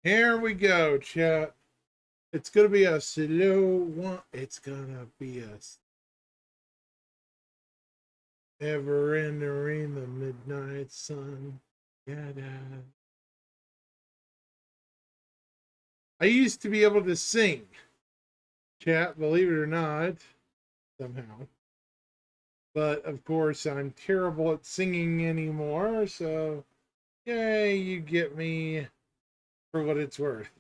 Here we go, chat. It's gonna be a slow one. It's gonna be a ever entering the midnight sun. Da-da. I used to be able to sing, chat, believe it or not, somehow. But of course, I'm terrible at singing anymore. So, yay, you get me for what it's worth.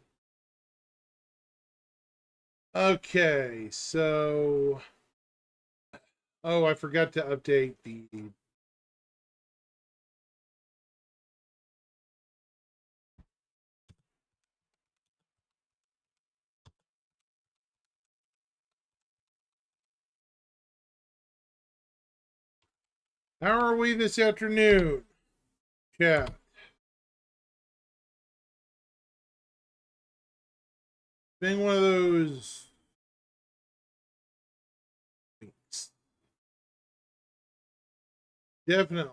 Okay, so. Oh, I forgot to update the. How are we this afternoon, chat? Been one of those weeks. Definitely.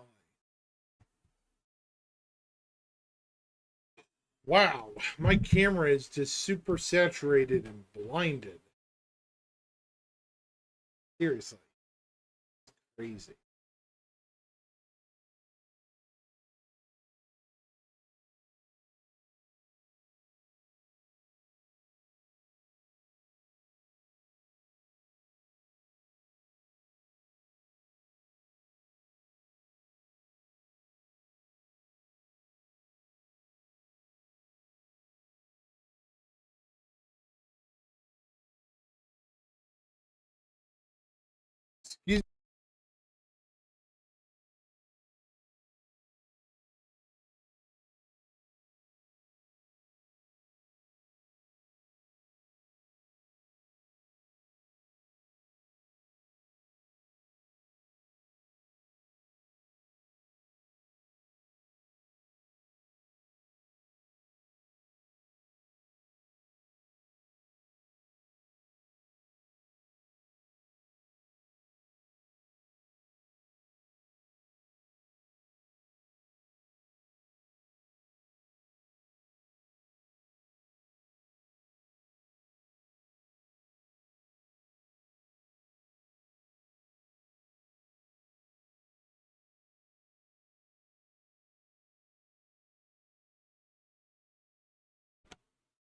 Wow, my camera is just super saturated and blinded. Seriously, crazy. Excuse.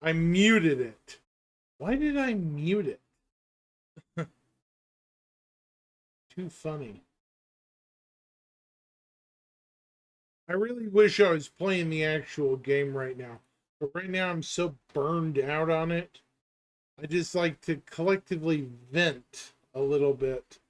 I muted it. Why did I mute it? Too funny. I really wish I was playing the actual game right now. But right now I'm so burned out on it. I just like to collectively vent a little bit.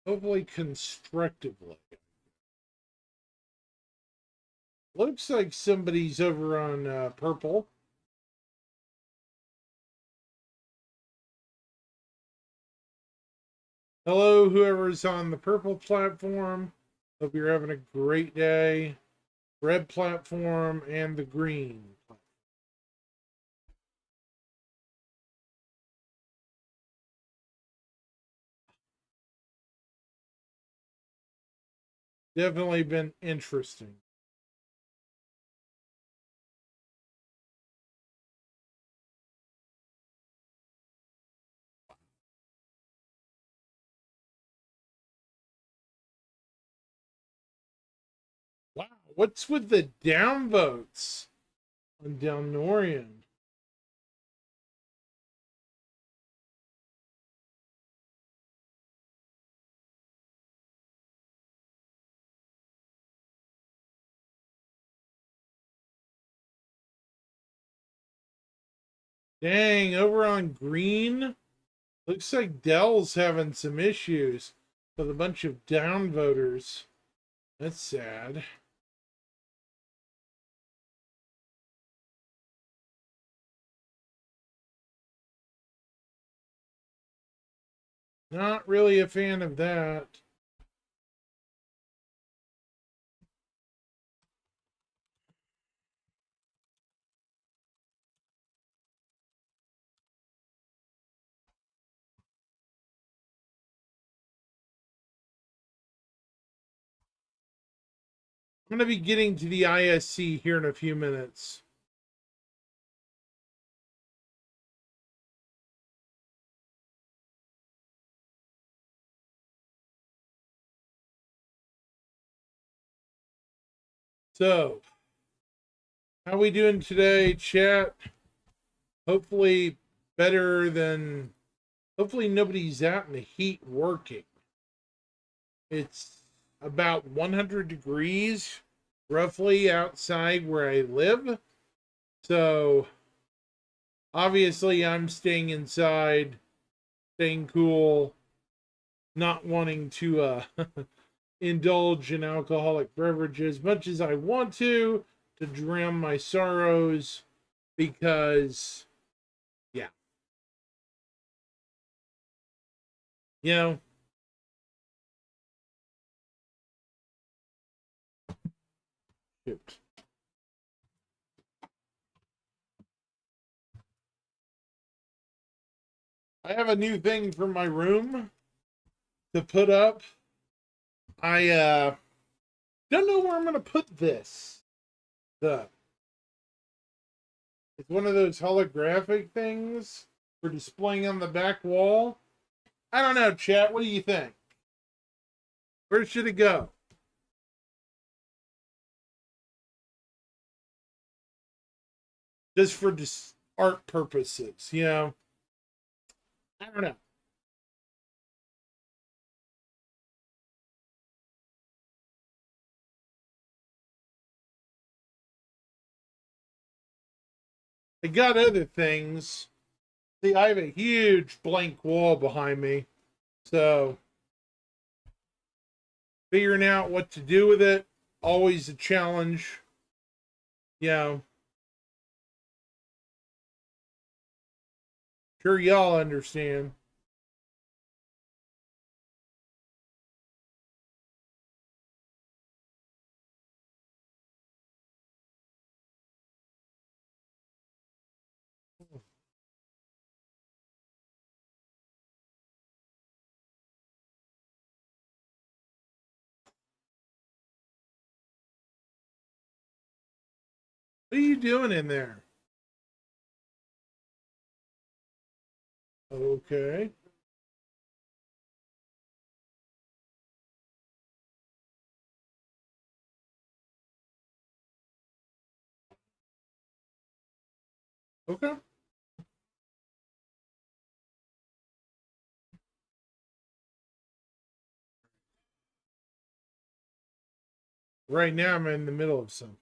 Hopefully constructively. Looks like somebody's over on purple. Hello, whoever's on the purple platform. Hope you're having a great day. Red platform and the green. Definitely been interesting. Wow, what's with the downvotes on Delnorian? Dang, over on green, looks like Dell's having some issues with a bunch of downvoters. That's sad. Not really a fan of that. I'm going to be getting to the ISC here in a few minutes. So, how we doing today, chat? Hopefully better than, hopefully nobody's out in the heat working. It's about 100 degrees roughly outside where I live. So obviously I'm staying inside, staying cool, not wanting to indulge in alcoholic beverages much as I want to drown my sorrows, because yeah, you know, shoot. I have a new thing for my room to put up. I don't know where I'm gonna put this. The It's one of those holographic things for displaying on the back wall. I don't know, chat. What do you think? Where should it go? Just for art purposes, you know? I don't know. I got other things. See, I have a huge blank wall behind me. So, figuring out what to do with it, always a challenge. You know, sure y'all understand. What are you doing in there? Okay. Okay. Right now, I'm in the middle of something.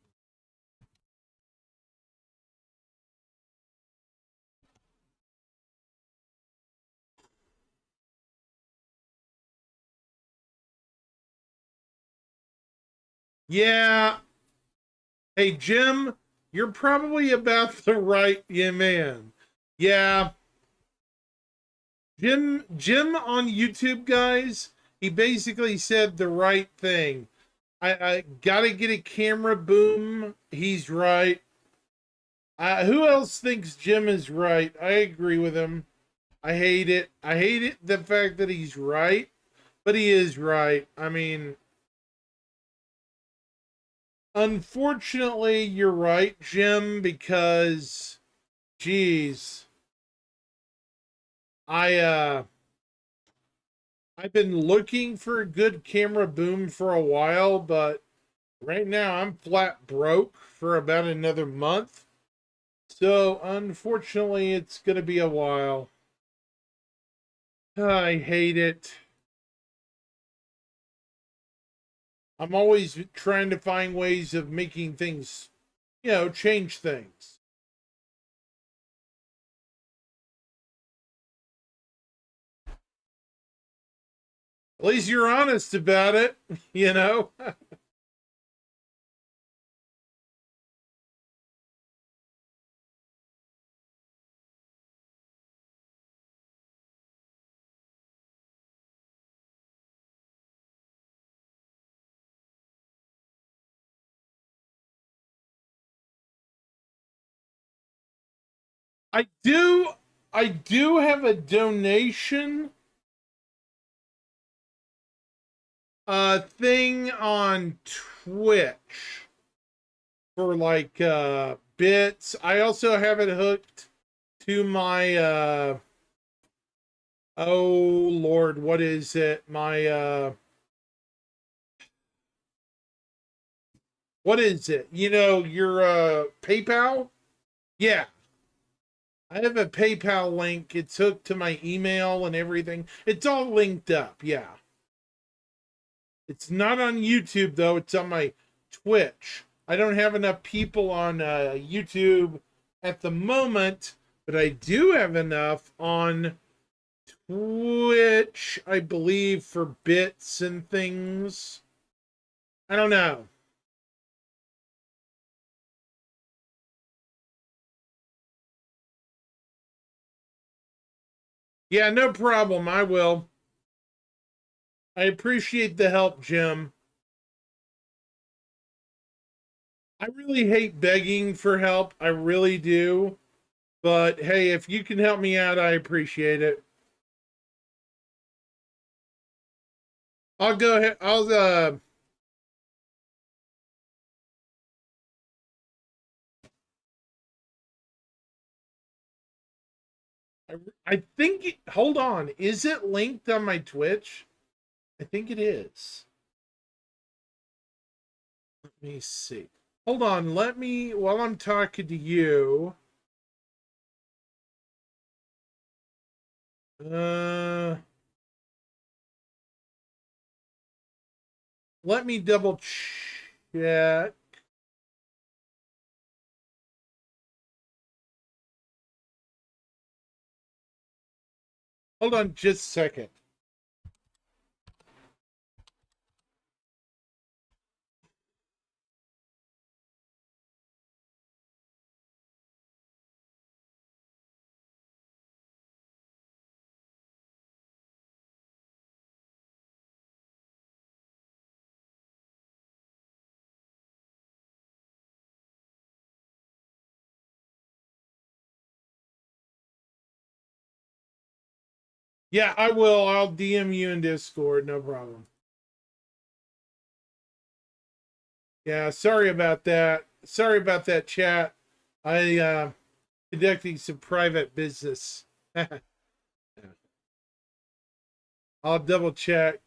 Yeah. Hey, Jim, you're probably about the right man. Yeah. Jim on YouTube, guys, he basically said the right thing. I gotta get a camera boom. He's right. Who else thinks Jim is right? I agree with him. I hate it. I hate it, the fact that he's right, but he is right. I mean, unfortunately, you're right, Jim, because, geez, I I've been looking for a good camera boom for a while, but right now I'm flat broke for about another month. So unfortunately, it's going to be a while. I hate it. I'm always trying to find ways of making things, change things. At least you're honest about it, you know? I do I do have a donation thing on Twitch for like bits. I also have it hooked to my oh Lord, what is it? My what is it? You know, your PayPal? Yeah. I have a PayPal link. It's hooked to my email and everything. It's all linked up. Yeah. It's not on YouTube though. It's on my Twitch. I don't have enough people on YouTube at the moment, but I do have enough on Twitch, I believe, for bits and things. I don't know. Yeah, no problem. I will. I appreciate the help, Jim. I really hate begging for help. I really do. But hey, if you can help me out, I appreciate it. I'll go ahead. I, I think hold on. Is it linked on my Twitch? I think it is. Let me see. Hold on. Let me while I'm talking to you. Let me double check. Hold on just a second. Yeah, I will. I'll DM you in Discord. No problem. Yeah, sorry about that. Sorry about that, chat. I conducting some private business. I'll double check.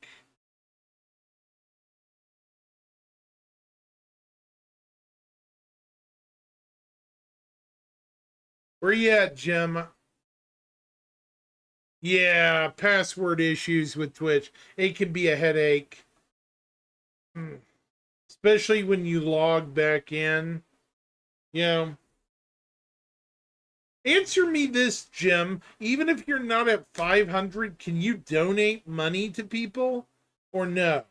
Where you at, Jim? Yeah, password issues with Twitch. It can be a headache. Hmm. Especially when you log back in. You know, answer me this, Jim. Even if you're not at 500, can you donate money to people or no?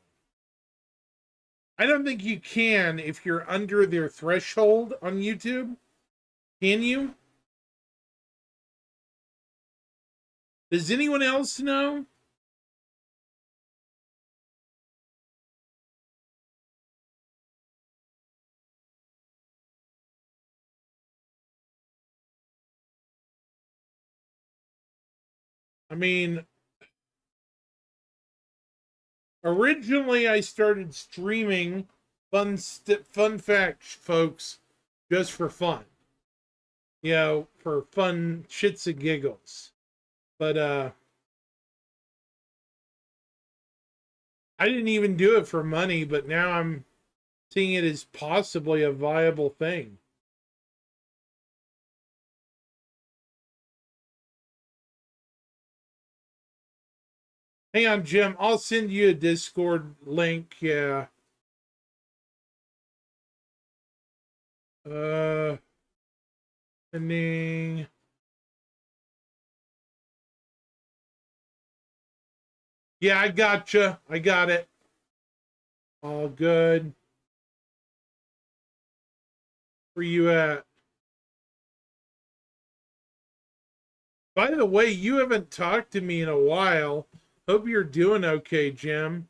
I don't think you can if you're under their threshold on YouTube. Can you? Does anyone else know? I mean, originally I started streaming fun facts, folks, just for fun. You know, for fun shits and giggles. But I didn't even do it for money, but now I'm seeing it as possibly a viable thing. Hang on, Jim. I'll send you a Discord link. Yeah. Uh, ending. Yeah, I gotcha. I got it. All good. Where you at? By the way, you haven't talked to me in a while. Hope you're doing okay, Jim.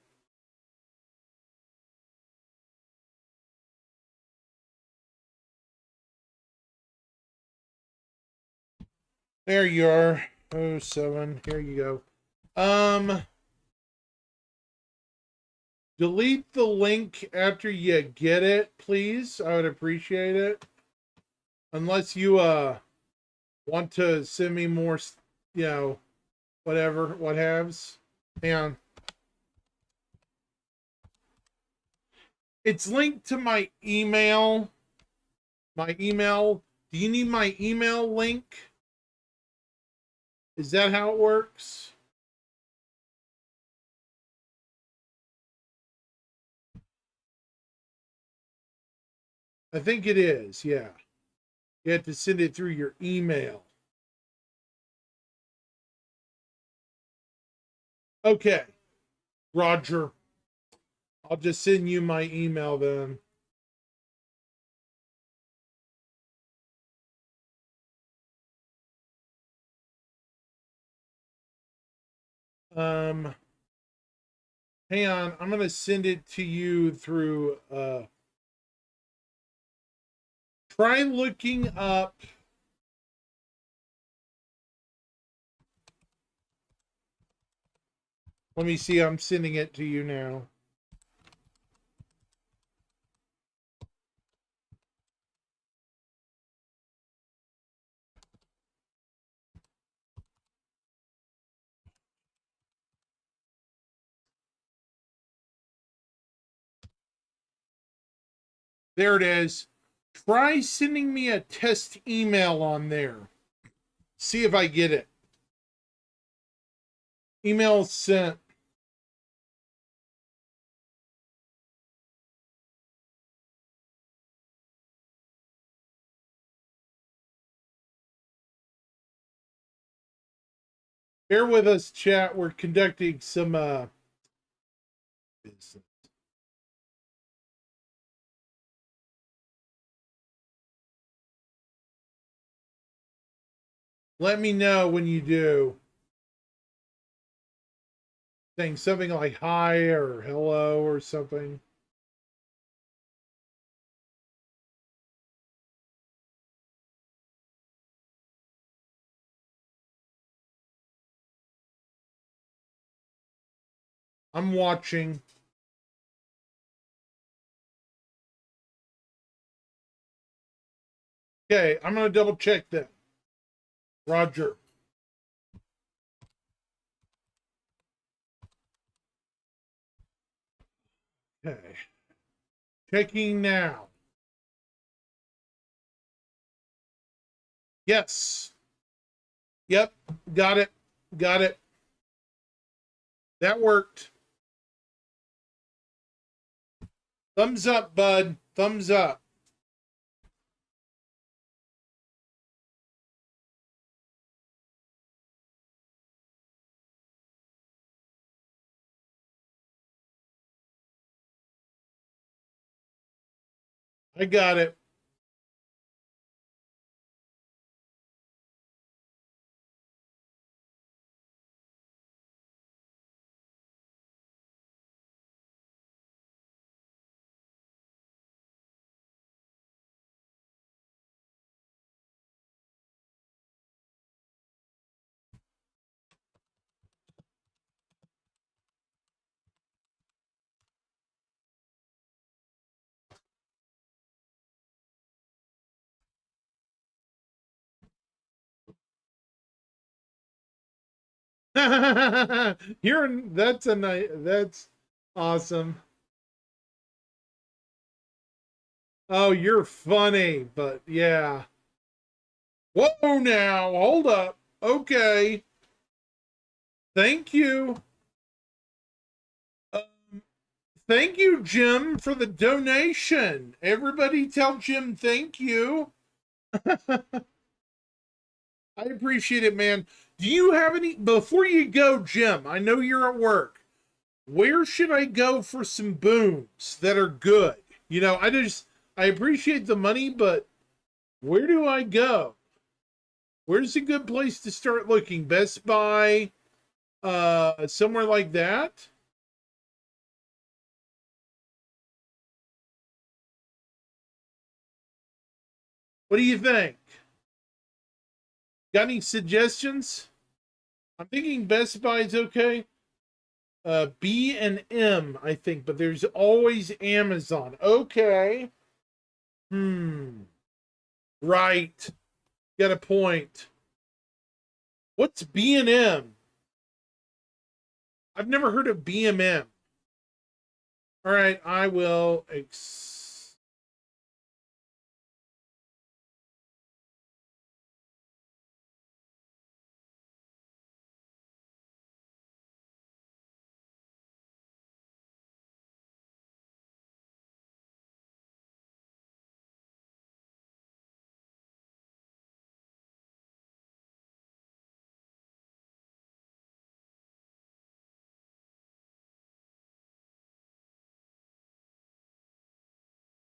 There you are. Oh, 07. Here you go. delete the link after you get it, please. I would appreciate it. Unless you want to send me more, whatever, what haves. And it's linked to my email. My email. Do you need my email link? Is that how it works? I think it is, yeah. You have to send it through your email. Okay, Roger. I'll just send you my email then. Hang on, I'm gonna send it to you through try looking up let me see, I'm sending it to you now. There it is. Try sending me a test email on there. See if I get it. Email sent. Bear with us, chat. We're conducting some business. Let me know when you do. Saying something like hi or hello or something. I'm watching. Okay, I'm going to double check that. Roger. Okay. Checking now. Yes. Yep. Got it. Got it. That worked. Thumbs up, bud. Thumbs up. I got it. That's awesome. Oh, you're funny, but yeah. Whoa now, hold up. Okay. Thank you. Thank you, Jim, for the donation. Everybody tell Jim thank you. I appreciate it, man. Do you have any before you go, Jim? I know you're at work. Where should I go for some booms that are good? I appreciate the money, but where do I go? Where's a good place to start looking? Best Buy, somewhere like that? What do you think? Got any suggestions? I'm thinking Best Buy is okay. B and M, I think, but there's always Amazon. Okay. Right. Got a point. What's B and M? I've never heard of BMM. All right, I will.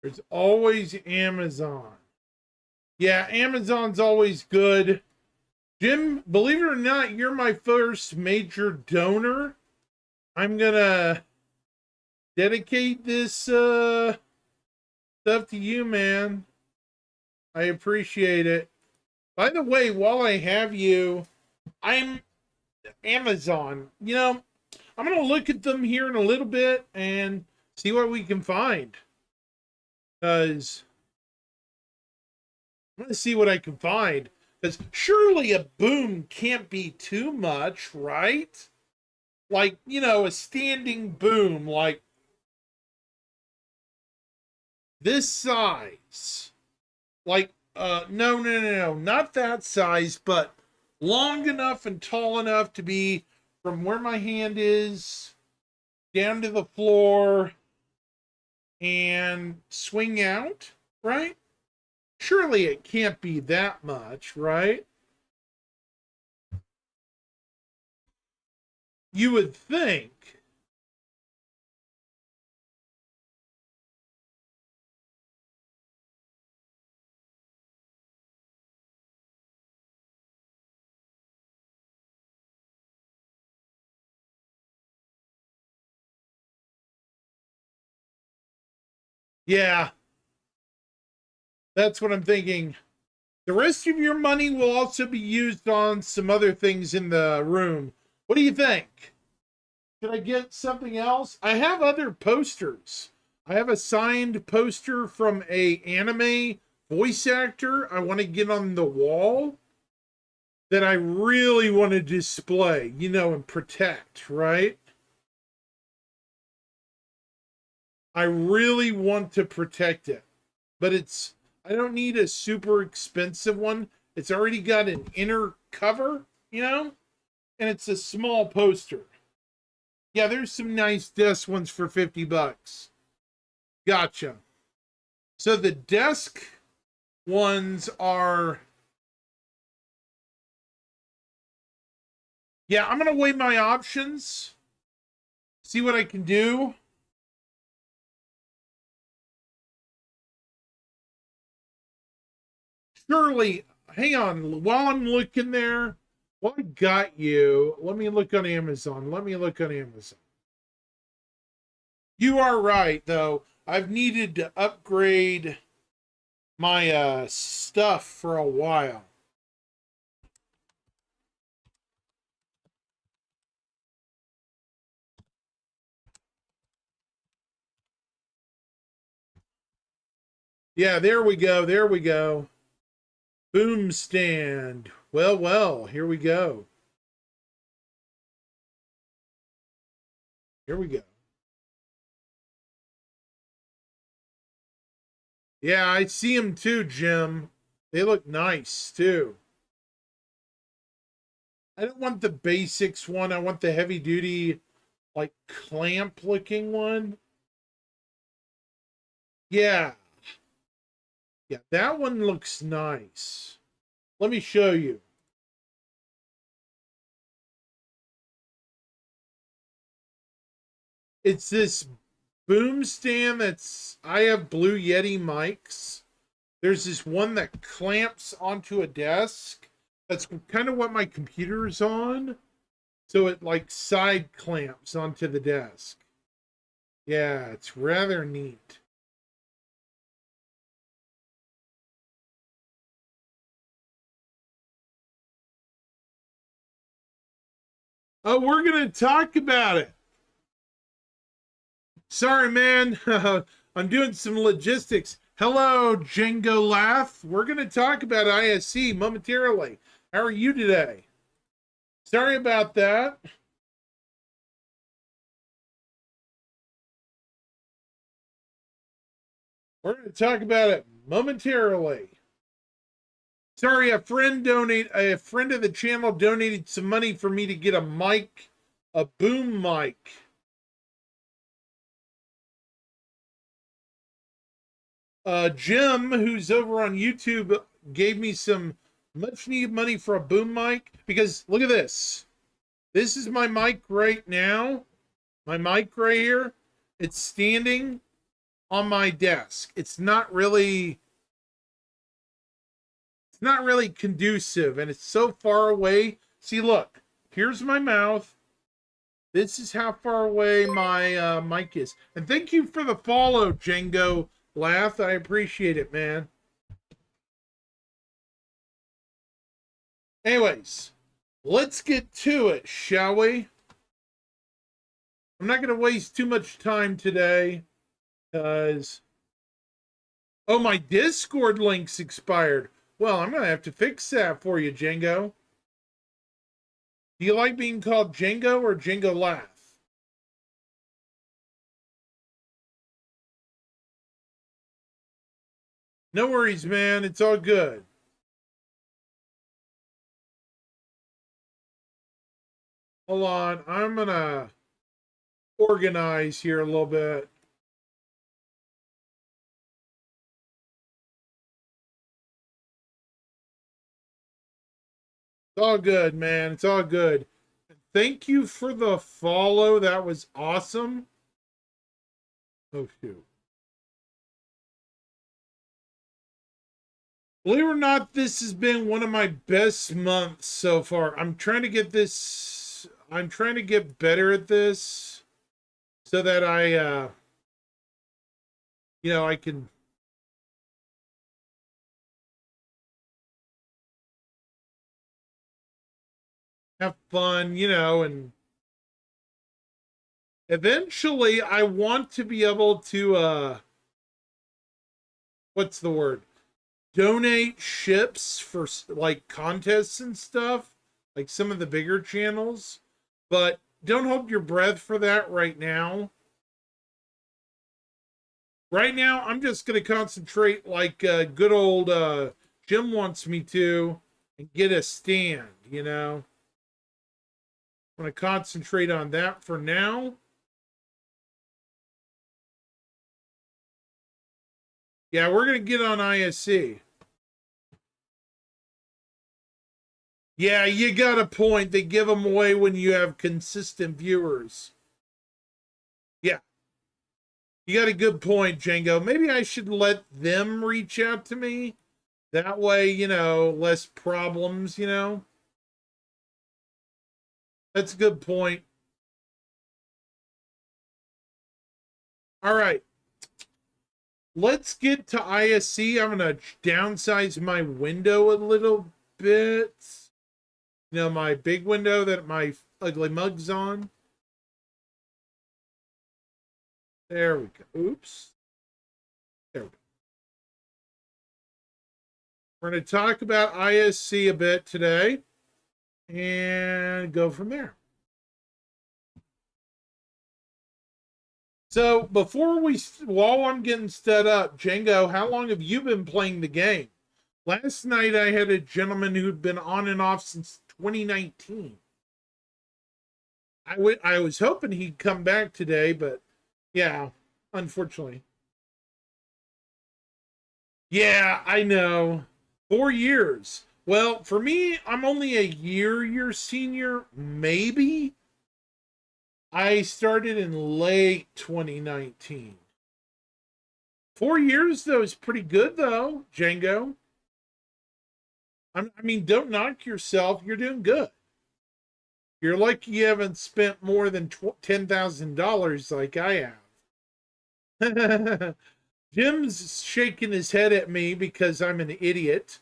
There's always Amazon. Yeah, Amazon's always good. Jim, believe it or not, you're my first major donor. I'm gonna dedicate this stuff to you, man. I appreciate it. By the way, while I have you, I'm Amazon. I'm gonna look at them here in a little bit and see what we can find. Because I'm gonna see what I can find. Because surely a boom can't be too much, right? Like, a standing boom, like this size. Like, no, not that size, but long enough and tall enough to be from where my hand is down to the floor and swing out, right? Surely it can't be that much, right? You would think. Yeah, that's what I'm thinking. The rest of your money will also be used on some other things in the room. What do you think? Should I get something else? I have other posters. I have a signed poster from a anime voice actor I want to get on the wall that I really want to display, and protect, right? I really want to protect it. But I don't need a super expensive one. It's already got an inner cover, and it's a small poster. Yeah, there's some nice desk ones for $50. Gotcha. So the desk ones are. Yeah, I'm going to weigh my options, see what I can do. Surely, hang on, while I'm looking there, while I got you, let me look on Amazon. You are right, though. I've needed to upgrade my stuff for a while. Yeah, there we go. There we go. Boom stand. Well, here we go. Here we go. Yeah, I see them too, Jim. They look nice too. I don't want the basics one. I want the heavy duty, like clamp looking one. Yeah. Yeah, that one looks nice. Let me show you. It's this boom stand I have Blue Yeti mics. There's this one that clamps onto a desk. That's kind of what my computer is on. So it like side clamps onto the desk. Yeah, it's rather neat. Oh, we're going to talk about it. Sorry, man. I'm doing some logistics. Hello, Django Laugh. We're going to talk about ISC momentarily. How are you today? Sorry about that. We're going to talk about it momentarily. Sorry, a friend of the channel donated some money for me to get a mic, a boom mic. Jim, who's over on YouTube, gave me some much needed money for a boom mic because look at this. This is my mic right now. My mic right here. It's standing on my desk. It's not really conducive, and it's so far away. See, look, here's my mouth. This is how far away my mic is. And thank you for the follow, Django Laugh. I appreciate it, man. Anyways, let's get to it, shall we? I'm not going to waste too much time today because, oh, my Discord link's expired. Well, I'm going to have to fix that for you, Django. Do you like being called Django or Django Laugh? No worries, man. It's all good. Hold on. I'm going to organize here a little bit. It's all good, man. It's all good. Thank you for the follow. That was awesome. Oh, shoot. Believe it or not, this has been one of my best months so far. I'm trying to get better at this so that I can have fun, and eventually I want to be able to what's the word? Donate ships for like contests and stuff, like some of the bigger channels, but don't hold your breath for that right now. Right now, I'm just going to concentrate like good old Jim wants me to and get a stand, I'm going to concentrate on that for now. Yeah, we're going to get on ISC. Yeah, you got a point. They give them away when you have consistent viewers. Yeah. You got a good point, Django. Maybe I should let them reach out to me. That way, less problems, That's a good point. All right. Let's get to ISC. I'm going to downsize my window a little bit. My big window that my ugly mug's on. There we go. Oops. There we go. We're going to talk about ISC a bit today and go from there. So while I'm getting set up, Django, how long have you been playing the game? Last night I had a gentleman who'd been on and off since 2019. I was hoping he'd come back today, but yeah, unfortunately. Yeah, I know. 4 years. Well, for me, I'm only a year your senior, maybe. I started in late 2019. 4 years, though, is pretty good, though, Django. I mean, don't knock yourself. You're doing good. You're lucky you haven't spent more than $10,000 like I have. Jim's shaking his head at me because I'm an idiot.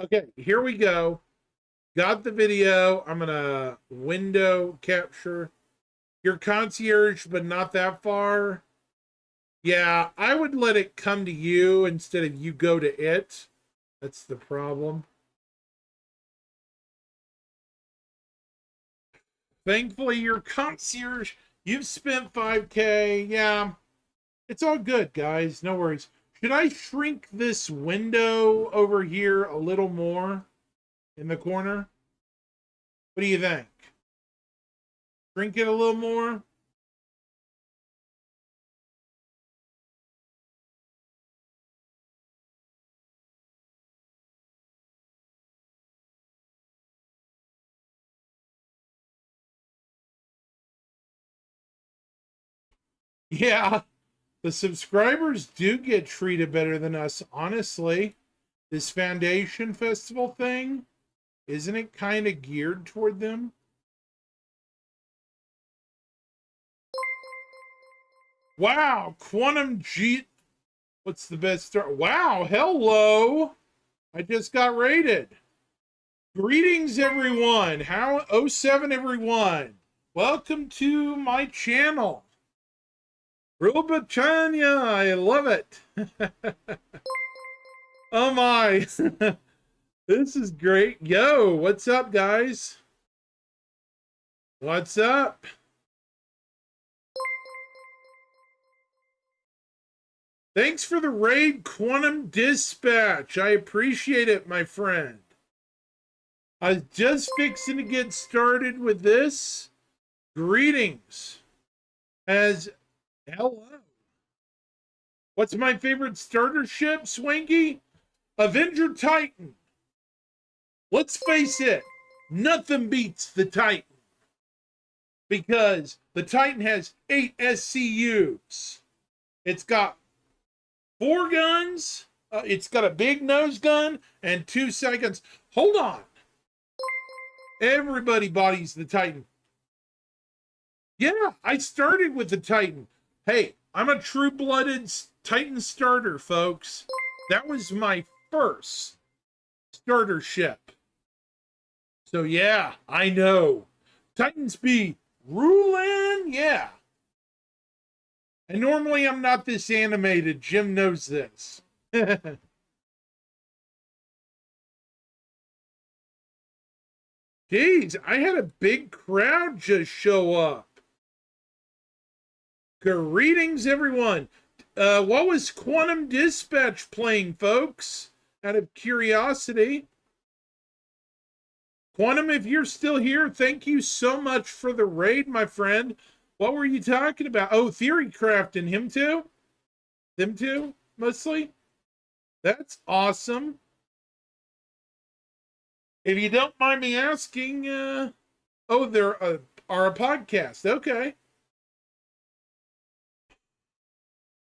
Okay, here we go. got the video. I'm going to window capture your concierge, but not that far. Yeah, I would let it come to you instead of you go to it. That's the problem. Thankfully, your concierge, you've spent 5K. Yeah, it's all good, guys. No worries. Should I shrink this window over here a little more in the corner? What do you think? Shrink it a little more? Yeah, the subscribers do get treated better than us, honestly. This Foundation Festival thing, isn't it kind of geared toward them? Wow, Quantum G. What's the best start? Wow, hello. I just got rated. Greetings, everyone. How 07, everyone. Welcome to my channel. Rule Britannia, I love it. Oh my. This is great. Yo, what's up, guys? What's up? Thanks for the raid, Quantum Dispatch. I appreciate it, my friend. I was just fixing to get started with this. Greetings. Hello. What's my favorite starter ship, Swanky? Avenger Titan. Let's face it, nothing beats the Titan. Because the Titan has 8 SCUs. It's got 4 guns. It's got a big nose gun and 2 side guns. Hold on. Everybody bodies the Titan. Yeah, I started with the Titan. Hey, I'm a true-blooded Titan starter, folks. That was my first starter ship. So yeah, I know. Titans be ruling, yeah. And normally I'm not this animated. Jim knows this. Jeez, I had a big crowd just show up. Greetings, everyone. What was Quantum Dispatch playing, folks? Out of curiosity. Quantum, if you're still here, thank you so much for the raid, my friend. What were you talking about? Oh, Theorycraft and him too? Them too, mostly? That's awesome. If you don't mind me asking, oh, there are a podcast. Okay.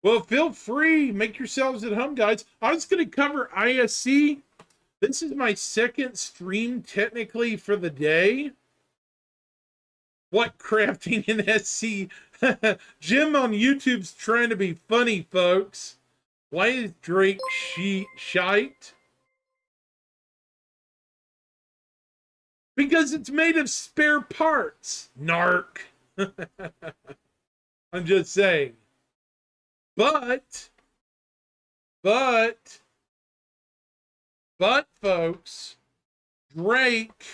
Well, feel free. Make yourselves at home, guys. I was going to cover ISC. This is my second stream, technically, for the day. What crafting in SC? Jim on YouTube's trying to be funny, folks. Why is Drake shite? Because it's made of spare parts. Narc. I'm just saying. But, folks, Drake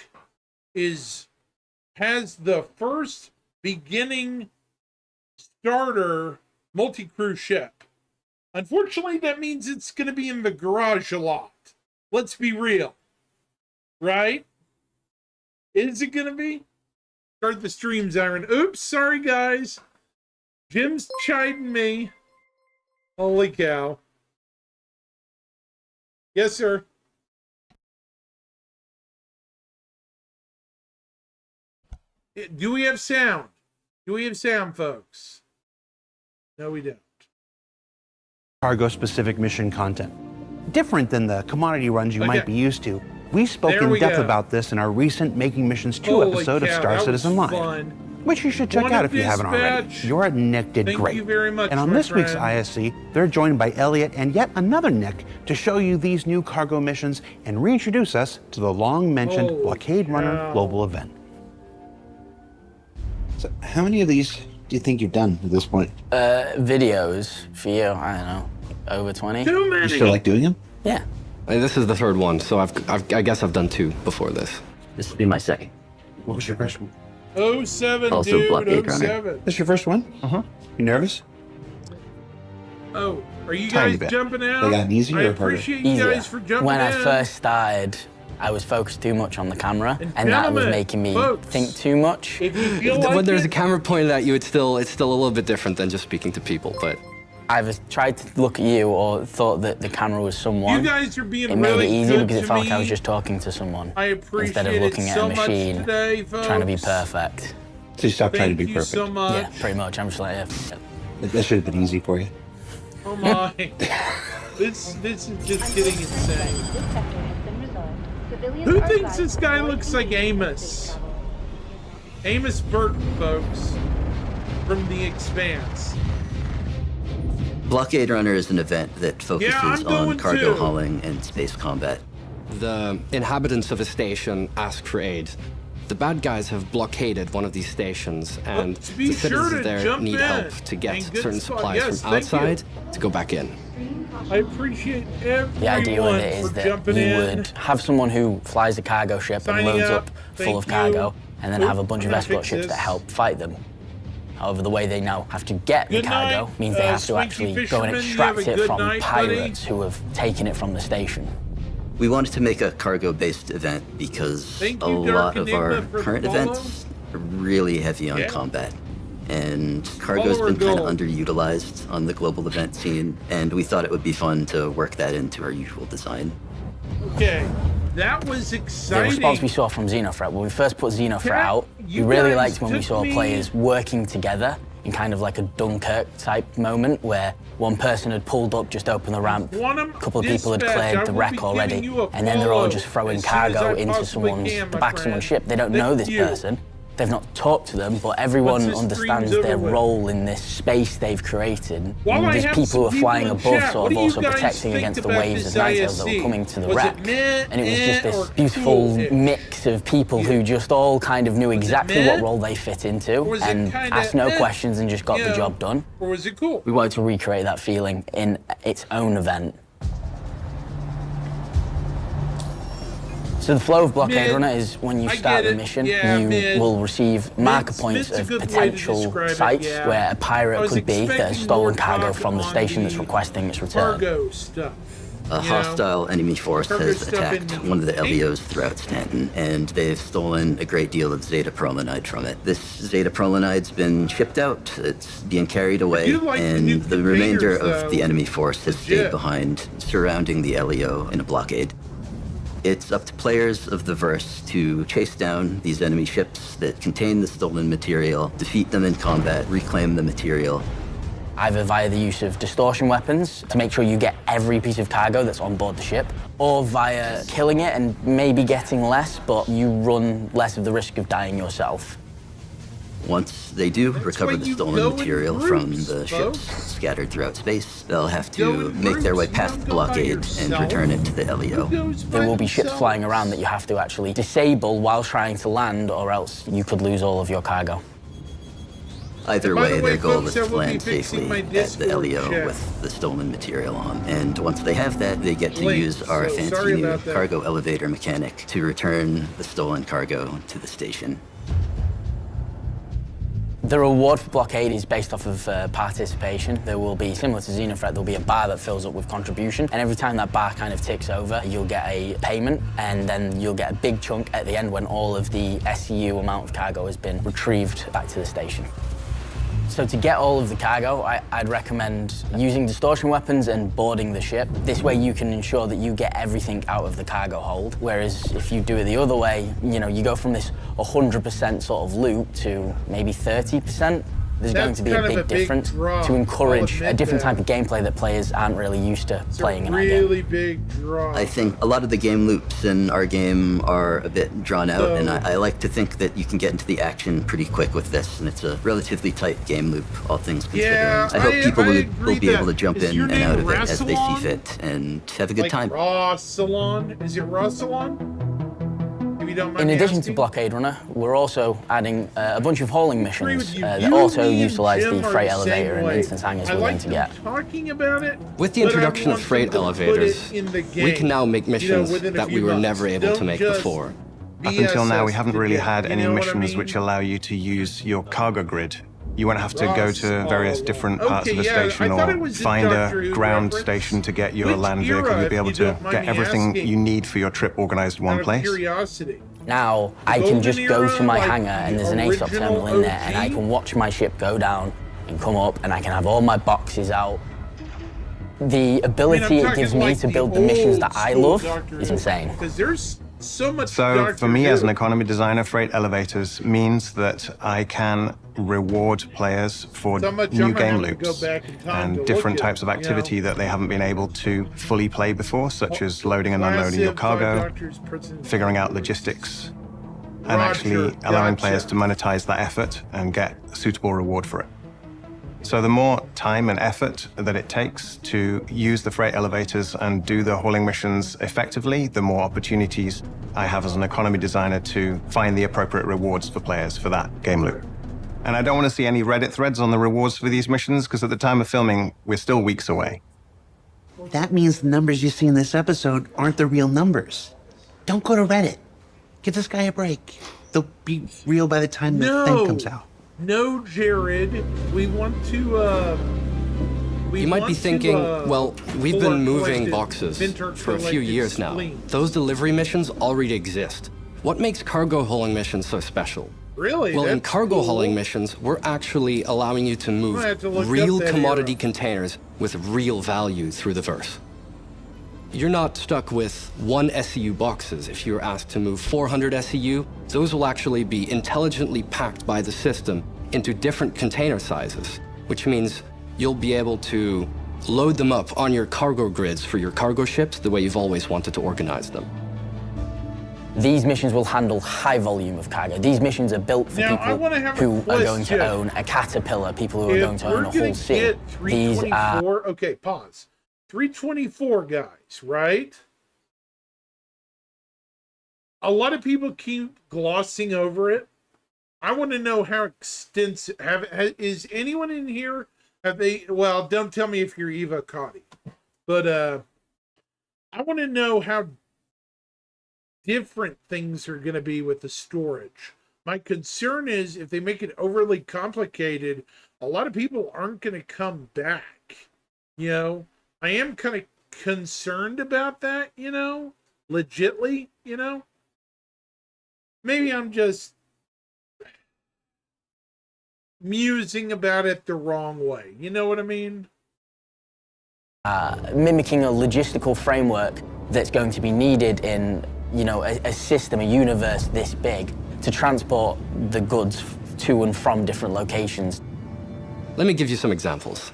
has the first beginning starter multi-crew ship. Unfortunately, that means it's going to be in the garage a lot. Let's be real. Right? Is it going to be? Start the streams, Aaron. Oops, sorry, guys. Jim's chiding me. Holy cow. Yes, sir. Do we have sound? Do we have sound, folks? No, we don't. Cargo-specific mission content. Different than the commodity runs you might be used to. We spoke in depth about this in our recent Making Missions 2 episode of Star Citizen Live. which you should check One out of if you haven't already. dispatch. Your Nick did Thank great. you very much, and on my this week's friend. ISC, they're joined by Elliot and yet another Nick to show you these new cargo missions and reintroduce us to the long-mentioned Holy Blockade Runner cow. global event. So how many of these do you think you've done at this point? Videos for you, I don't know, over 20? Too You many. still like doing them? Yeah. This is the third one, so I guess I've done 2 before this. This will be my second. What was your first one? 07, Also dude. Blockade Runner. 07. This your first one? You nervous? Oh, are you Tiny guys bit. jumping out? They got easier I or harder? appreciate you Easier. guys for jumping When in. I first started, I was focused too much on the camera, And and that was gentlemen, making me folks, think too much. If you feel like When there's a it, camera pointed at you, it's still a little bit different than just speaking to people, but I've tried to look at you or thought that the camera was someone. you guys are being It made really it easier good because it to felt me. like I was just talking to someone I appreciate instead of looking it at so a machine, much today, folks. trying to be perfect. So you stopped trying to Thank be you perfect. so much. Yeah, pretty much. I'm just like, yeah. That should have been easy for you. Oh my. this is just getting insane. Who thinks this guy looks like Amos? Amos Burton, folks, from The Expanse. Blockade Runner is an event that focuses I'm going on cargo too. hauling and space combat. the inhabitants of a station ask for aid. The bad guys have blockaded one of these stations, and Let's be the sure citizens to there jump need in. help to get And good certain spot. supplies Yes, from thank you. outside to go back in. I appreciate everyone The idea with it for is that jumping you in. would have someone who flies a cargo ship Signing and loads up. up Thank full of you. cargo, and then Oop, have a bunch I'm of gonna escort fix ships this. that help fight them. However, the way they now have to get Good the cargo night, means they have to Swanky actually go and Fisherman. You extract have a it good from night, pirates who have taken it from the station. We wanted to make a cargo-based event because Thank a you, Dark lot of Enigma, our for the current follow. events are really heavy on Yeah. combat. And cargo's Follower been kind of gold. underutilized on the global event scene, and we thought it would be fun to work that into our usual design. Okay, that was The exciting. response we saw from Xenothreat, when we first put Xenothreat Can I- out, we you really guys liked when we took saw me- players working together in kind of like a Dunkirk type moment where one person had pulled up, just opened the ramp, Quantum a couple of people had Dispatch, I cleared the will be wreck giving already, you a and then they're all follow just throwing as soon as cargo I into possibly someone's, can, the my back of friend. someone's ship. They don't Thank know this you. person. They've not talked to them, but everyone Once this understands stream's their over with. role in this space they've created. While I There's have people some who are flying people in above, chat, sort what of do you also guys protecting think against the about waves this of night elves that ISC? were coming to the Was it wreck. meh, And it was just eh, this or beautiful cool-ish? mix of people who just all kind of knew exactly meh? what role they fit into Or was it and kinda, asked no eh, questions and just got you the know, job done. Or was it cool? We wanted to recreate that feeling in its own event. So the flow of Blockade Mid. Runner is when you I start get the it. mission, Yeah, you mid. will receive marker points Mid's a of good way to potential describe it, sites yeah. where a I pirate was could be that has expecting stolen more cargo talk from the on station that's the requesting its return. Cargo stuff. A you know? hostile enemy force Cargo has stuff in attacked the one of the tank. LEOs throughout Stanton, and they've stolen a great deal of Zeta Prolanide from it. This Zeta Prolanide's been shipped out, it's being carried away, do like the new and the remainder containers, of the though. enemy force has Legit. stayed behind, surrounding the LEO in a blockade. It's up to players of the verse to chase down these enemy ships that contain the stolen material, defeat them in combat, reclaim the material, Either via the use of distortion weapons to make sure you get every piece of cargo that's on board the ship, or via killing it and maybe getting less, but you run less of the risk of dying yourself. Once they do That's recover why the you stolen go in material groups, from the folks. ships scattered throughout space, they'll have Go to in make their way groups, you past don't the go by blockade and yourself. return it to the LEO. Who goes by There will be ships themselves? flying around that you have to actually disable while trying to land, or else you could lose all of your cargo. Either And by the way, way, their goal folks, is I to will be land fixing safely my at the Discord LEO chat. with the stolen material on. And once they have that, they get to Link, use our so fancy sorry new about that. cargo elevator mechanic to return the stolen cargo to the station. The reward for Blockade is based off of participation. There will be, similar to Xenothreat, there'll be a bar that fills up with contribution, and every time that bar kind of ticks over, you'll get a payment, and then you'll get a big chunk at the end when all of the SCU amount of cargo has been retrieved back to the station. So to get all of the cargo, I'd recommend using distortion weapons and boarding the ship. This way you can ensure that you get everything out of the cargo hold. Whereas if you do it the other way, you know, you go from this 100% sort of loot to maybe 30%. There's going That's to be a kind of big a big difference drop, to I'll encourage a admit different that. type of gameplay that players aren't really used to It's playing a in our game. really big draw. I think a lot of the game loops in our game are a bit drawn out, and I like to think that you can get into the action pretty quick with this, and it's a relatively tight game loop, all things considering. Yeah, I hope people will agree be able that. to jump Is in your and name out of it as they see Rassilon? fit and have a good Like time. Raw Salon? Is it Raw Salon? If you don't mind In me addition to asking? Blockade Runner, we're also adding a bunch of hauling Agree missions with you. that You, also me, and utilize Jim the are freight the same elevator and way. instance hangers I we're like going to them get. talking about it, With the but I introduction of want freight them to put it elevators, in the we game, can now make missions within a that few we were months. never able to Don't make just before. Up until now, we BS haven't the really game, had you any know what I missions mean? which allow you to use your cargo grid. You won't have to go Ross to various all different along. parts of Okay, a yeah, station I thought it or was a find Doctor a Who ground reference. station to get your Which land vehicle. era, You'll be if able you to don't mind get me everything asking? you need for your trip organized in Out one of place. curiosity. Now, I Golden can just go era, to my like hangar the and there's an ASOP original terminal in there and I OG? can watch my ship go down and come up and I can have all my boxes out. The ability it gives me to build the missions that I love is insane. Because there's so much. So Doctor for me as an Who. economy designer, freight elevators means that I can reward players for So much new I'm gonna game have to go loops back in time to and different look at, types of you know. activity that they haven't been able to fully play before, such as loading and unloading your Massive, cargo, Doctors, prisons. figuring out logistics, and Roger, actually allowing gotcha. players to monetize that effort and get a suitable reward for it. So the more time and effort that it takes to use the freight elevators and do the hauling missions effectively, the more opportunities I have as an economy designer to find the appropriate rewards for players for that game loop. And I don't want to see any Reddit threads on the rewards for these missions because at the time of filming, we're still weeks away. That means the numbers you see in this episode aren't the real numbers. Don't go to Reddit. Give this guy a break. They'll be real by the time the thing No, comes out. no, Jared. We want to. You might be thinking, well, we've been moving boxes for a few years now. Those delivery missions already exist. What makes cargo hauling missions so special? Really? Well, in That's cargo cool. hauling missions, we're actually allowing you to move have to look real up that commodity era. containers with real value through the verse. You're not stuck with 1 SEU boxes. If you're asked to move 400 SEU, those will actually be intelligently packed by the system into different container sizes, which means you'll be able to load them up on your cargo grids for your cargo ships the way you've always wanted to organize them. These missions will handle high volume of cargo. These missions are built for Now, I people wanna have a who are going to question. own a Caterpillar, people who are going to own a gonna whole sea. get These are 324, okay, pause. 324 guys, right? A lot of people keep glossing over it. I want to know how extensive. Is anyone in here? Have they? Well, don't tell me if you're Eva Cotty, but I want to know how different things are going to be with the storage. My concern is if they make it overly complicated, a lot of people aren't going to come back. You know, I am kind of concerned about that, you know, legitly, you know. Maybe I'm just musing about it the wrong way. You know what I mean? mimicking a logistical framework that's going to be needed in, you know, a system, a universe this big to transport the goods to and from different locations. Let me give you some examples.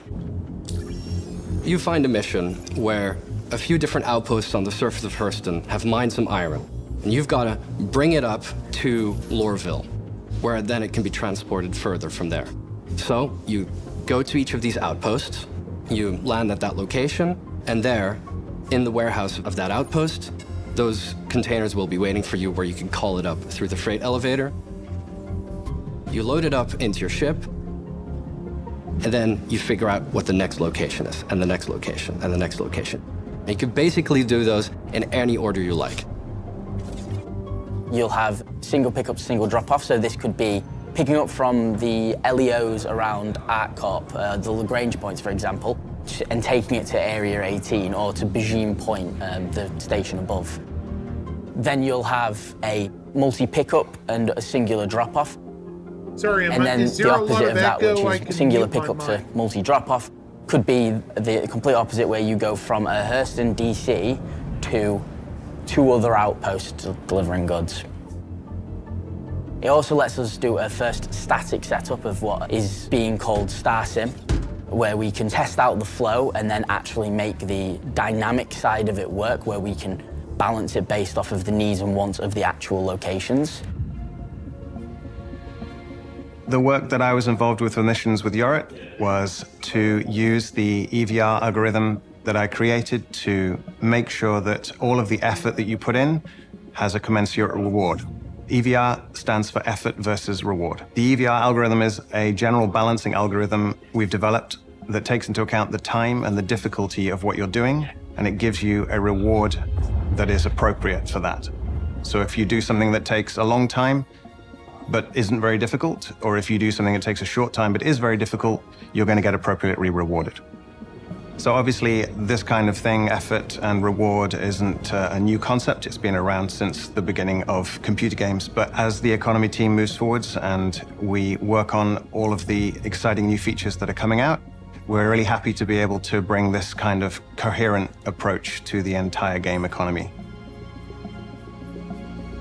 You find a mission where a few different outposts on the surface of Hurston have mined some iron, and you've got to bring it up to Lorville, where then it can be transported further from there. So you go to each of these outposts, you land at that location, and there, in the warehouse of that outpost, those containers will be waiting for you where you can call it up through the freight elevator. You load it up into your ship, and then you figure out what the next location is, and the next location, and the next location. And you can basically do those in any order you like. You'll have single pickup, single drop-off, so this could be picking up from the LEOs around ArtCorp, the Lagrange points, for example, and taking it to Area 18 or to Bajim Point, the station above. Then you'll have a multi-pickup and a singular drop-off. Sorry, And then is there the a lot opposite of of that, echo? I which can is singular mute my pickup to mic. multi-drop-off, could be the complete opposite, where you go from a Hurston DC to 2 other outposts delivering goods. It also lets us do a first static setup of what is being called StarSim, where we can test out the flow and then actually make the dynamic side of it work, where we can balance it based off of the needs and wants of the actual locations. The work that I was involved with missions with Yorit was to use the EVR algorithm that I created to make sure that all of the effort that you put in has a commensurate reward. EVR stands for effort versus reward. The EVR algorithm is a general balancing algorithm we've developed that takes into account the time and the difficulty of what you're doing, and it gives you a reward that is appropriate for that. So if you do something that takes a long time, but isn't very difficult, or if you do something that takes a short time but is very difficult, you're going to get appropriately rewarded. So obviously, this kind of thing, effort and reward, isn't a new concept. It's been around since the beginning of computer games. But as the economy team moves forwards and we work on all of the exciting new features that are coming out, we're really happy to be able to bring this kind of coherent approach to the entire game economy.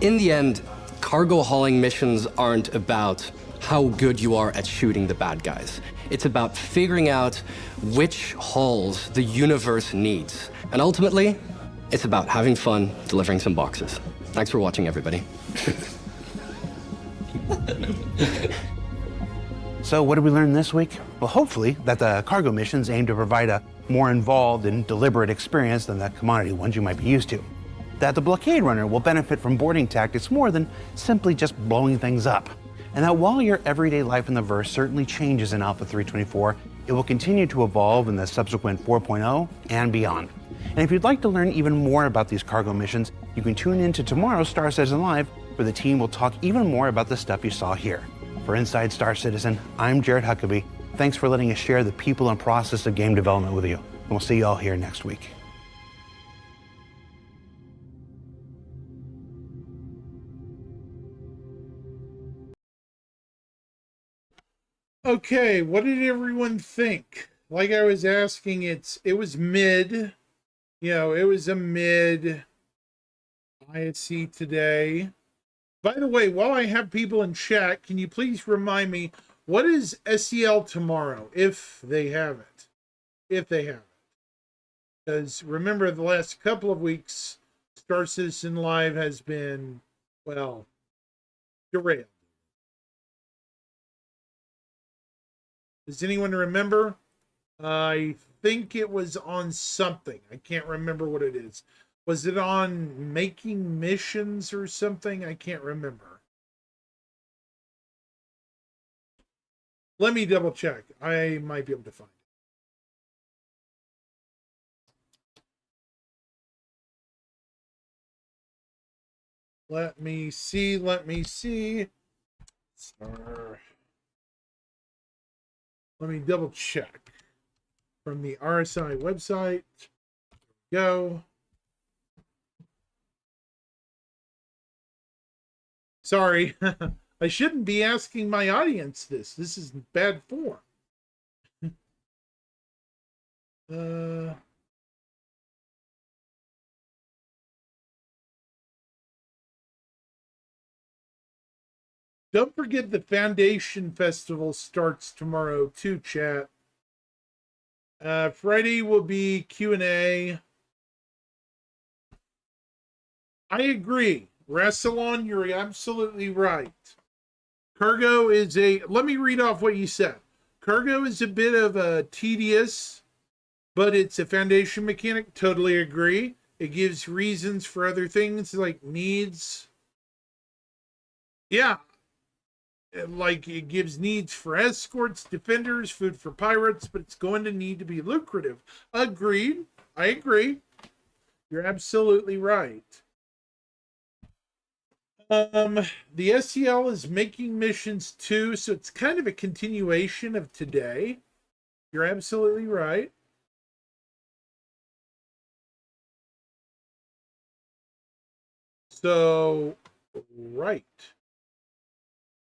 In the end, cargo hauling missions aren't about how good you are at shooting the bad guys. It's about figuring out which hauls the universe needs. And ultimately, it's about having fun delivering some boxes. Thanks for watching, everybody. So what did we learn this week? Well, hopefully that the cargo missions aim to provide a more involved and deliberate experience than the commodity ones you might be used to. That the blockade runner will benefit from boarding tactics more than simply just blowing things up. And that while your everyday life in the verse certainly changes in Alpha 324, it will continue to evolve in the subsequent 4.0 and beyond. And if you'd like to learn even more about these cargo missions, you can tune in to tomorrow's Star Citizen Live, where the team will talk even more about the stuff you saw here. For Inside Star Citizen, I'm Jared Huckabee. Thanks for letting us share the people and process of game development with you. And we'll see you all here next week. Okay, what did everyone think? Like I was asking, it was mid. It was a mid ISC today. By the way, while I have people in chat, can you please remind me, what is SEL tomorrow, if they have it? If they have it. Because remember, the last couple of weeks, Star Citizen Live has been, well, derailed. Does anyone remember? I think it was on something. I can't remember what it is. Was it on making missions or something? I can't remember. Let me double check. I might be able to find it. Let me see. Star. Let me double check from the RSI website. Go. Sorry, I shouldn't be asking my audience this. This is bad form. Don't forget the Foundation Festival starts tomorrow too, chat. Friday will be Q&A. I agree. Rassilon, you're absolutely right. Cargo is let me read off what you said. Cargo is a bit of a tedious, but it's a foundation mechanic. Totally agree. It gives reasons for other things like needs. Yeah. Like it gives needs for escorts, defenders, food for pirates, but it's going to need to be lucrative. Agreed. I agree. You're absolutely right. The SEL is making missions too, so it's kind of a continuation of today. You're absolutely right. So, right.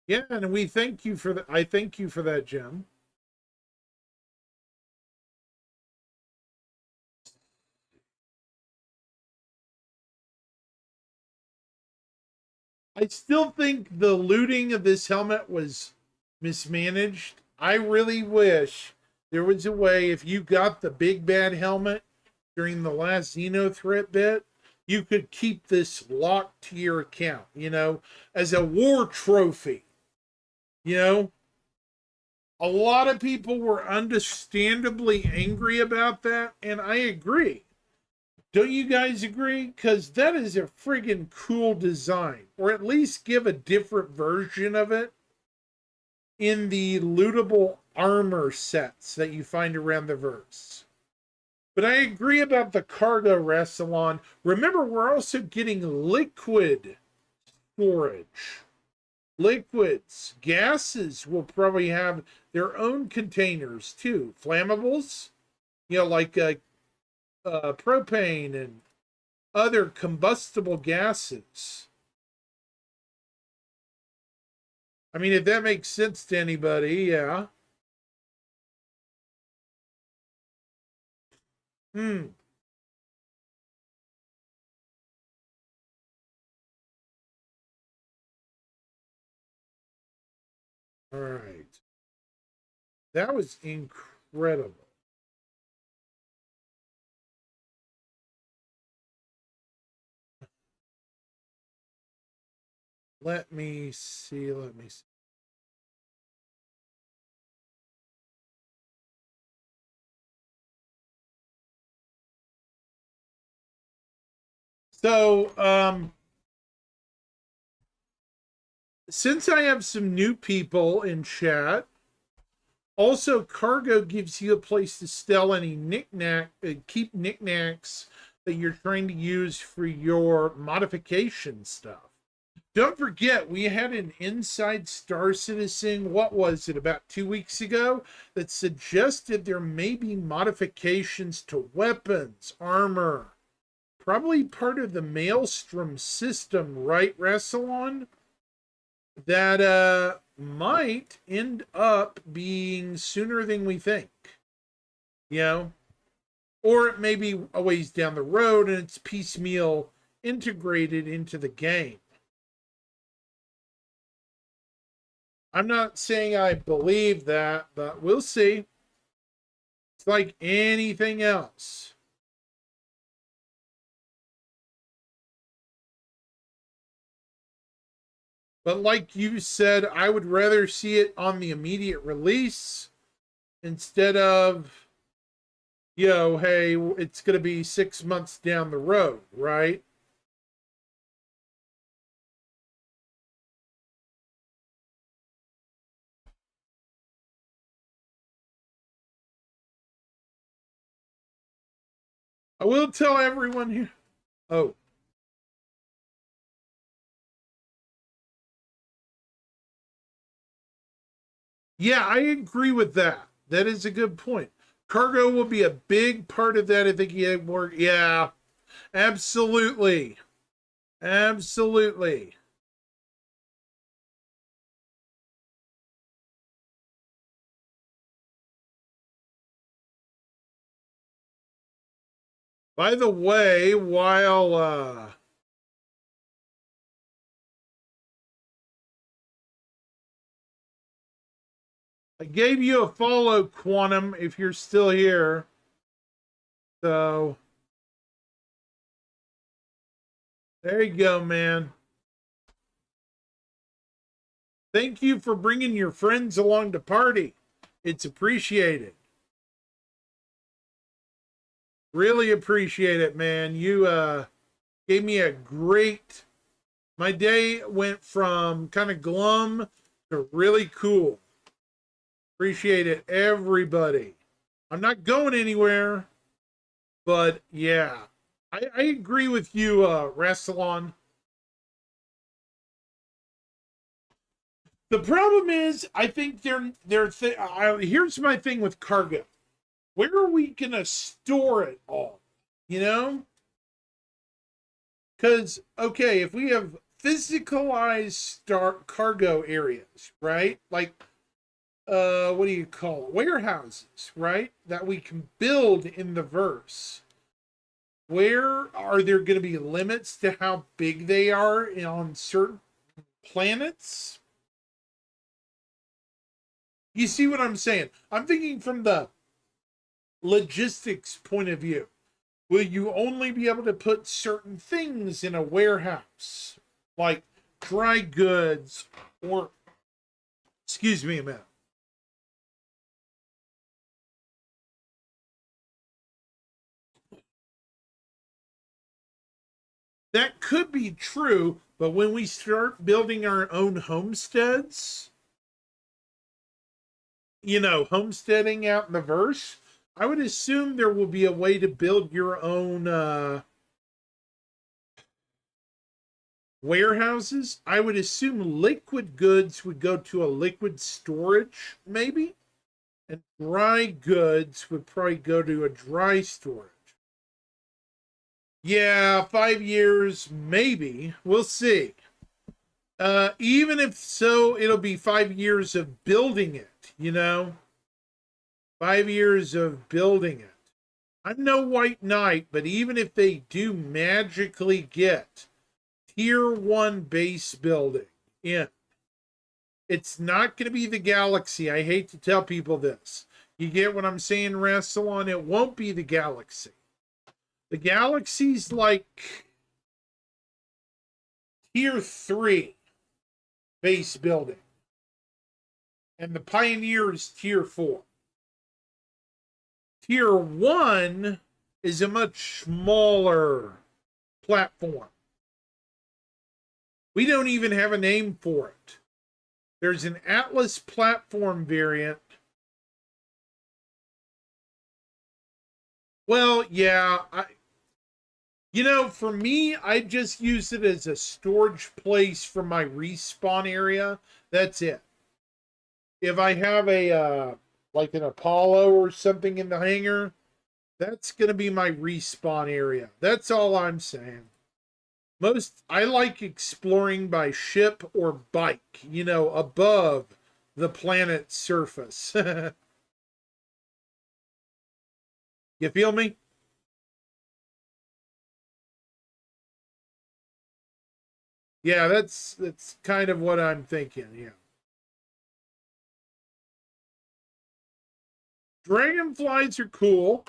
Yeah, and we thank you for that. I thank you for that, Jim. I still think the looting of this helmet was mismanaged. I really wish there was a way, if you got the big bad helmet during the last Xenothreat bit, you could keep this locked to your account, as a war trophy. A lot of people were understandably angry about that, and I agree. Don't you guys agree? Because that is a friggin' cool design. Or at least give a different version of it in the lootable armor sets that you find around the verse. But I agree about the cargo, Rassilon. Remember, we're also getting liquid storage. Liquids, gases will probably have their own containers too. Flammables, like propane and other combustible gases. I mean, if that makes sense to anybody, yeah. All right. That was incredible. Let me see. So, since I have some new people in chat, also Cargo gives you a place to sell any keep knickknacks that you're trying to use for your modification stuff. Don't forget, we had an Inside Star Citizen, what was it, about 2 weeks ago, that suggested there may be modifications to weapons, armor, probably part of the Maelstrom system, right, Rassilon? That might end up being sooner than we think. Or it may be a ways down the road and it's piecemeal integrated into the game. I'm not saying I believe that, but we'll see. It's like anything else. But like you said, I would rather see it on the immediate release instead of, hey, it's going to be 6 months down the road, right? I will tell everyone here. Oh. Yeah, I agree with that. That is a good point. Cargo will be a big part of that. I think you have more. Yeah, absolutely. Absolutely. By the way, while I gave you a follow, Quantum, if you're still here. So there you go, man. Thank you for bringing your friends along to party. It's appreciated. Really appreciate it, man. You gave me a great... My day went from kind of glum to really cool. Appreciate it, everybody. I'm not going anywhere, but yeah. I agree with you, Rassilon. The problem is, I think here's my thing with Cargo. Where are we going to store it all? Because, okay, if we have physicalized cargo areas, right? Like, what do you call it? Warehouses, right? That we can build in the verse. Where are there going to be limits to how big they are on certain planets? You see what I'm saying? I'm thinking from the logistics point of view? Will you only be able to put certain things in a warehouse, like dry goods, or, excuse me a minute. That could be true, but when we start building our own homesteads, homesteading out in the verse, I would assume there will be a way to build your own warehouses. I would assume liquid goods would go to a liquid storage, maybe, and dry goods would probably go to a dry storage. Yeah, 5 years, maybe. We'll see. Even if so, it'll be 5 years of building it, 5 years of building it. I'm no white knight, but even if they do magically get tier 1 base building in, it's not going to be the Galaxy. I hate to tell people this. You get what I'm saying, Rassilon? It won't be the Galaxy. The Galaxy's like tier 3 base building. And the Pioneer is tier 4. Tier 1 is a much smaller platform. We don't even have a name for it. There's an Atlas platform variant. Well, yeah, for me, I just use it as a storage place for my respawn area. That's it. If I have a, like an Apollo or something in the hangar, that's going to be my respawn area. That's all I'm saying. I like exploring by ship or bike, above the planet's surface. You feel me? Yeah, that's kind of what I'm thinking, yeah. Dragonflies are cool.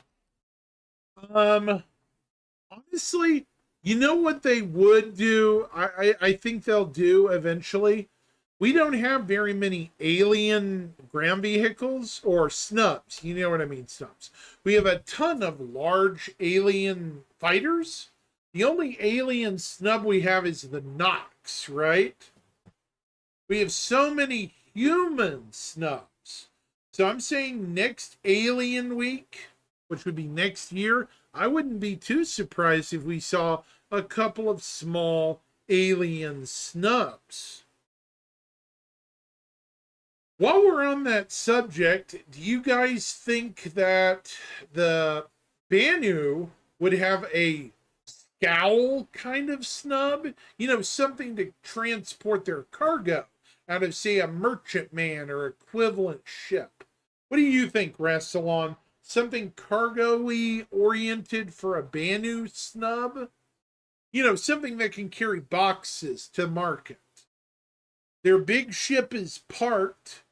Honestly, you know what they would do? I think they'll do eventually. We don't have very many alien ground vehicles or snubs. You know what I mean, snubs. We have a ton of large alien fighters. The only alien snub we have is the Nox, right? We have so many human snubs. So I'm saying next Alien Week, which would be next year, I wouldn't be too surprised if we saw a couple of small alien snubs. While we're on that subject, do you guys think that the Banu would have a scowl kind of snub? Something to transport their cargo out of, say, a merchantman or equivalent ship. What do you think, Rassilon? Something cargo-y oriented for a Banu snub? Something that can carry boxes to market. Their big ship is parked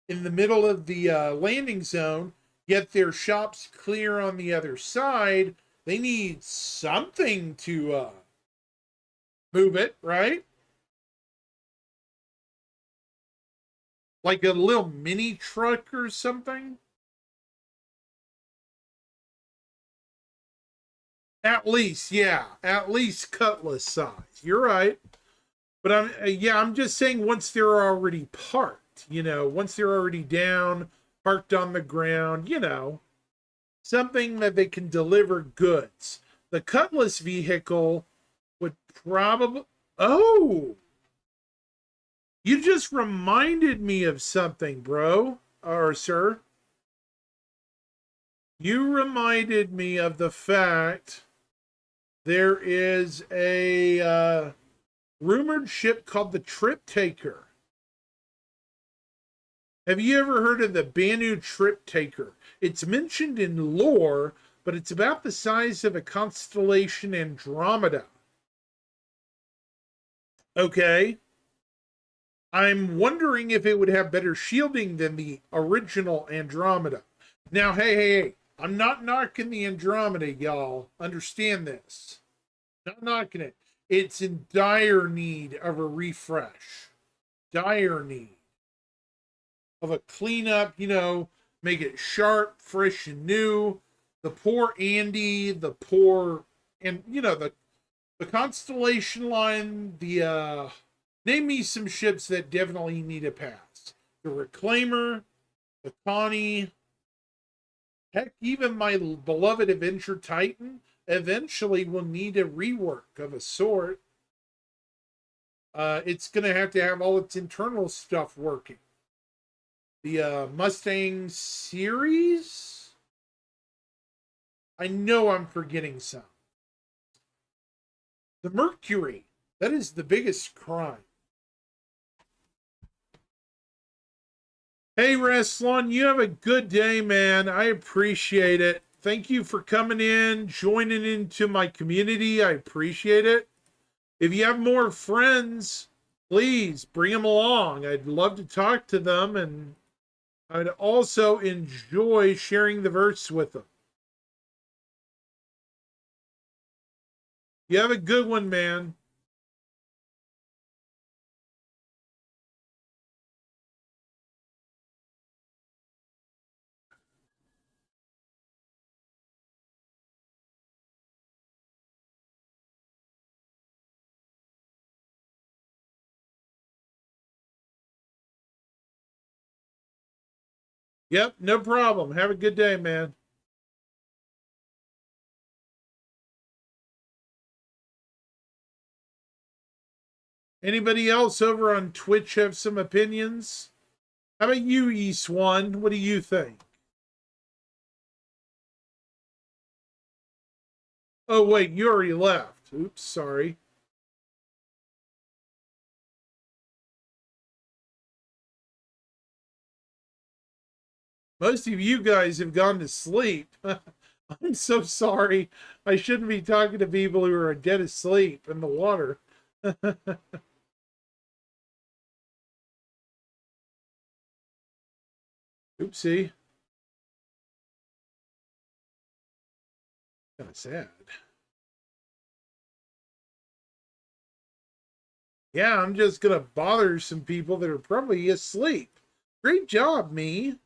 in the middle of the landing zone, yet their shop's clear on the other side. They need something to move it, right? Like a little mini truck or something? At least, yeah. At least Cutlass size. You're right. But I'm just saying once they're already parked, once they're already down, parked on the ground, something that they can deliver goods. The Cutlass vehicle would probably, oh, you just reminded me of something, bro, or sir. You reminded me of the fact there is a rumored ship called the Trip Taker. Have you ever heard of the Banu Trip Taker? It's mentioned in lore, but it's about the size of a constellation Andromeda. Okay. I'm wondering if it would have better shielding than the original Andromeda. Now, hey, I'm not knocking the Andromeda, y'all. Understand this. Not knocking it. It's in dire need of a refresh. Dire need of a cleanup, you know, make it sharp, fresh, and new. The poor Andy, the poor, and you know, the Constellation line, the name me some ships that definitely need a pass. The Reclaimer, the Connie, heck, even my beloved Avenger Titan eventually will need a rework of a sort. It's going to have all its internal stuff working. The Mustang series? I know I'm forgetting some. The Mercury. That is the biggest crime. Hey, Wrestlon, you have a good day, man. I appreciate it. Thank you for coming in, joining into my community. I appreciate it. If you have more friends, please bring them along. I'd love to talk to them, and I'd also enjoy sharing the verse with them. You have a good one, man. Yep, no problem. Have a good day, man. Anybody else over on Twitch have some opinions? How about you, E-Swan? What do you think? Oh, wait, you already left. Oops, sorry. Most of you guys have gone to sleep. I'm so sorry. I shouldn't be talking to people who are dead asleep in the water. Oopsie. Kind of sad. Yeah, I'm just going to bother some people that are probably asleep. Great job, me.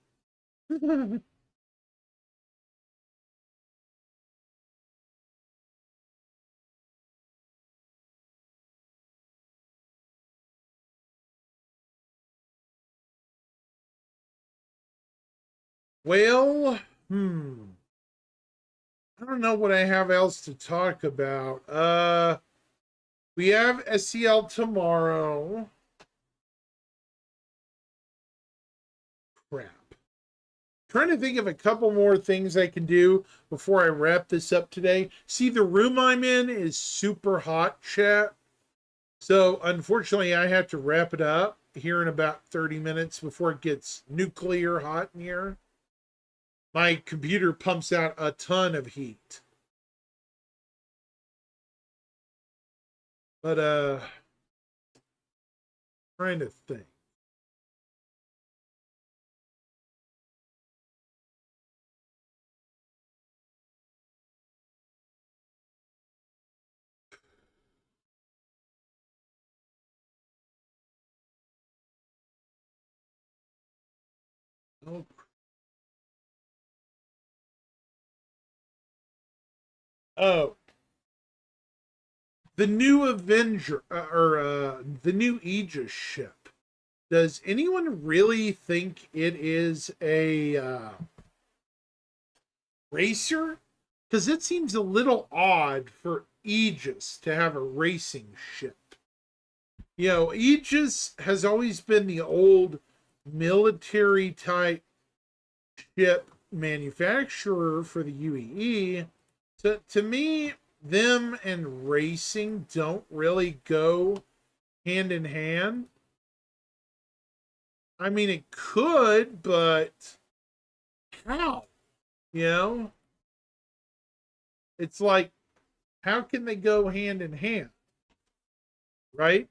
Well, I don't know what I have else to talk about. We have SCL tomorrow. Crap. Trying to think of a couple more things I can do before I wrap this up today. See, the room I'm in is super hot, chat. So unfortunately, I have to wrap it up here in about 30 minutes before it gets nuclear hot in here. My computer pumps out a ton of heat. But trying to think. Oh, oh, the new Avenger or the new Aegis ship. Does anyone really think it is a racer? Because it seems a little odd for Aegis to have a racing ship. You know, Aegis has always been the old military type ship manufacturer for the UEE. To me, them and racing don't really go hand in hand. I mean, it could, but how? You know? It's like, how can they go hand in hand? Right?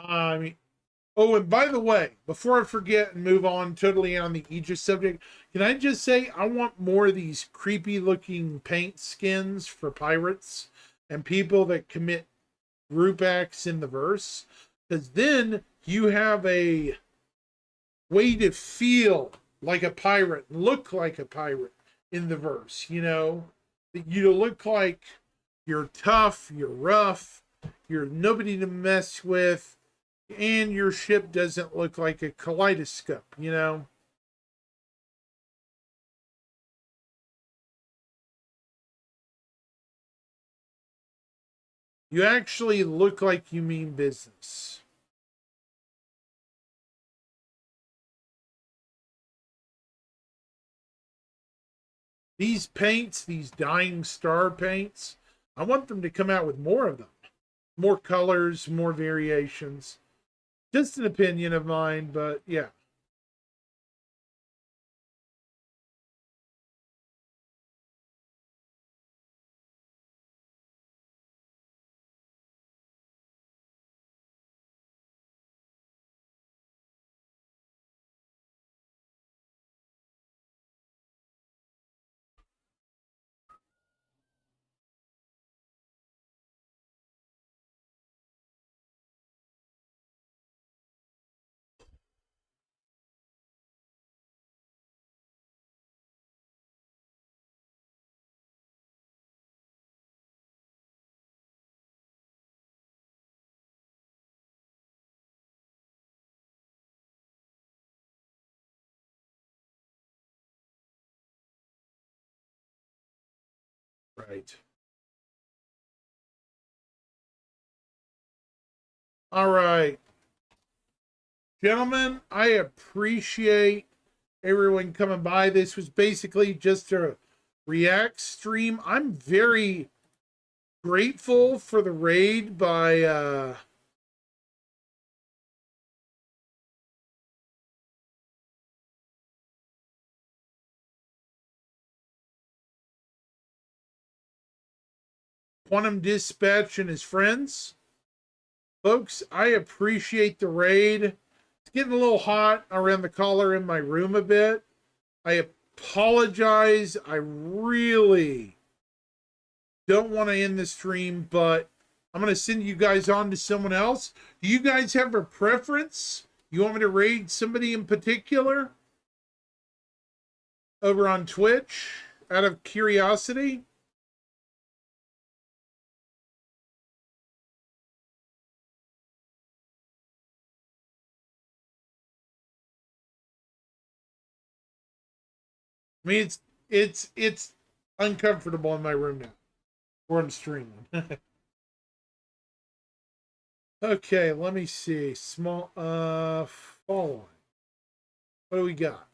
I mean, oh, and by the way, before I forget and move on totally on the Aegis subject, can I just say I want more of these creepy looking paint skins for pirates and people that commit group acts in the verse, because then you have a way to feel like a pirate, look like a pirate in the verse, you know, that you look like you're tough, you're rough, you're nobody to mess with, and your ship doesn't look like a kaleidoscope, you know. You actually look like you mean business. These paints, these dying star paints, I want them to come out with more of them. More colors, more variations. Just an opinion of mine, but yeah. Right. All right. Gentlemen, I appreciate everyone coming by. This was basically just a react stream. I'm very grateful for the raid by Quantum Dispatch and his friends. Folks, I appreciate the raid. It's getting a little hot around the collar in my room a bit. I apologize. I really don't want to end the stream, but I'm going to send you guys on to someone else. Do you guys have a preference? You want me to raid somebody in particular over on Twitch out of curiosity? I mean, it's uncomfortable in my room now, where I'm streaming. Okay, let me see. Small following. What do we got?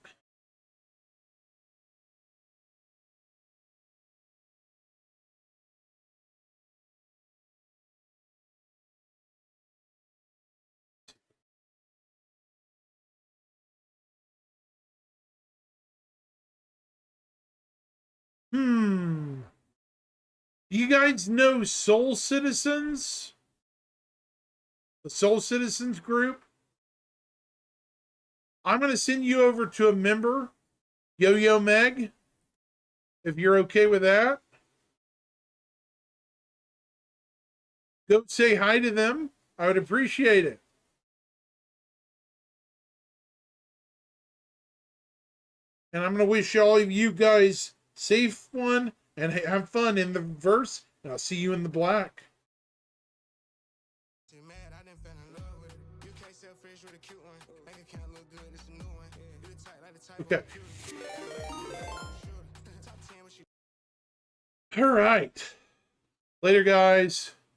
Do you guys know Soul Citizens? The Soul Citizens group? I'm going to send you over to a member, Yo-Yo Meg, if you're okay with that. Go say hi to them. I would appreciate it. And I'm going to wish all of you guys safe one and have fun in the verse. And I'll see you in the black. Okay. All right. Later, guys.